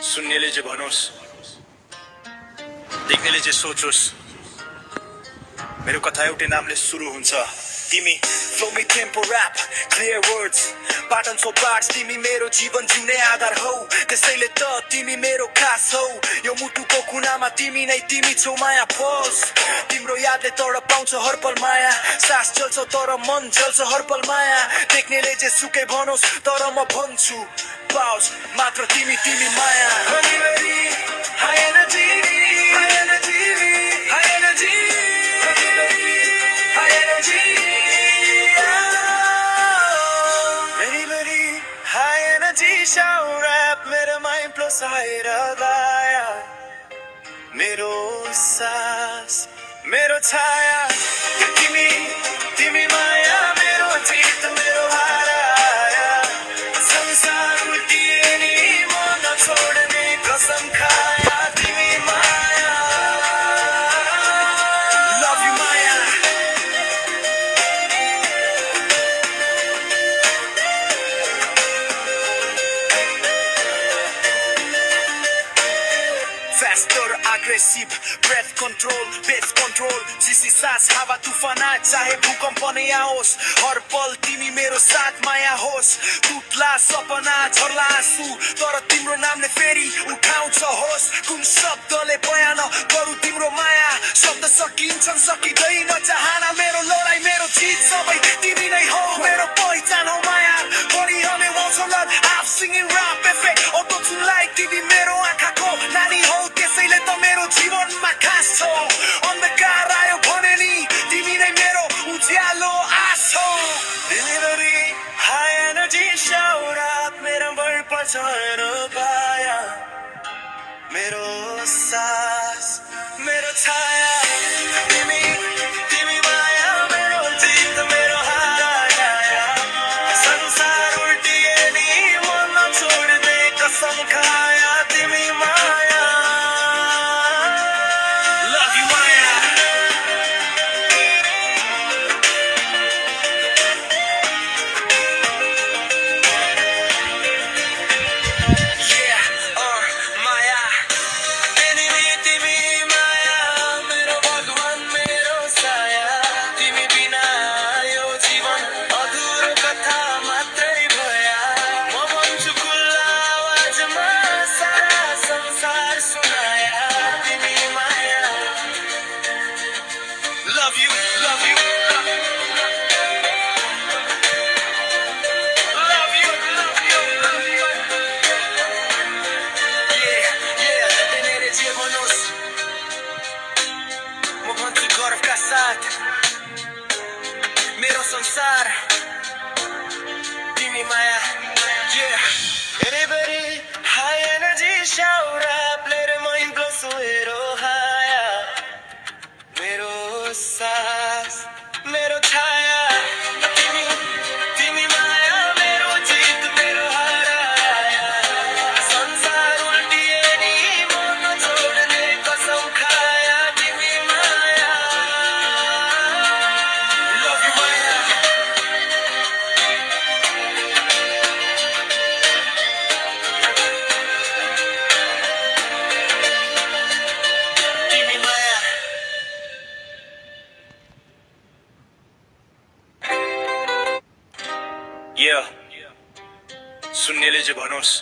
सुन्नेले जे भनोस्, देख्नेले जे सोचोस्, मेरो कथा एउटै नामले सुरु हुन्छ। तिमी flow me tempo rap clear words pattern so parts, तिमी मेरो जीवन जिउने आधार हौ, त्यसैले त तिमी मेरो खास हौ। यो मुटुको कुनामा तिमी नै तिमी छौ माया पोस, तिम्रो यादले तडपाउँछ हर पल माया, सास चल्छ तर मन चल्छ हर पल माया। देख्नेले जे सुकै भनोस् तर म भन्छु पाओस् मात्र तिमी तिमी माया। High energy, high energy, high energy, high energy. Anybody, high energy, shout rap, मेरो mind plus higher गाया, मेरो सास, मेरो छाया, तिमी, तिमी माया, मेरो जित, मेरो हाराया, संसार उल्टिए नि म नछोड्ने कसम खाया, तिमी माया, love you Maya. Faster, aggressive, breath control, pace control, चिसी सास हावा तुफान आए चाहे भूकम्प नै आओस्, हर पल तिमी मेरो साथ माया होस्। टुट्ला सपना झर्ला आँसु तर तिम्रो नामले फेरि उठाउँछ होस्। कुन शब्दले बयान गरौँ तिम्रो माया, शब्द सकिन्छन् सकिँदैन चाहना, मेरो लडाई मेरो जित सबै तिमी नै हौ, मेरो पहिचान हौ माया। बढिरहने आउँछ लड हाफ सिङ्गिङ ऱ्याप इफेक्ट अटो चुनलाई, तिमी मेरो आँखाको नानी हौ, त्यसैले त मेरो जीवनमा खास छौ। अन्धकार आयो भने नि तिमी नै मेरो उज्यालो आश हौ। Delivery, high energy, shout out, मेरो भर पर्छ हेर्नु पाया, मेरो सास, मेरो छाया, तिमी, तिमी माया, मेरो जित, मेरो हाराया, संसार उल्टिए नि म नछोड्ने कसम खाया, तिमी माया, love you माया। Yeah, माया, तिमी, तिमी माया, मेरो भगवान, मेरो साया, तिमी बिना यो जीवन अधुरो कथा मात्रै भया। म भन्छु खुल्ला आवाजमा सारा संसार सुनाया, तिमी माया, love you, love you, love you, love you, love you, love you. Yeah, yeah, देख्नेले जे भनोस्, म भन्छु गर्वका साथ, मेरो संसार तिमी माया। Yeah, anybody, high energy, shout up, let it mind blow so मेरो हाया, मेरो सास, मेरो छाया, तिमी, तिमी माया, मेरो जित, मेरो हाराया, संसार उल्टिए नि म नछोड्ने कसम खाया, तिमी माया, love you माया। तिमी माया। Yeah, सुन्नेले जे भनोस्,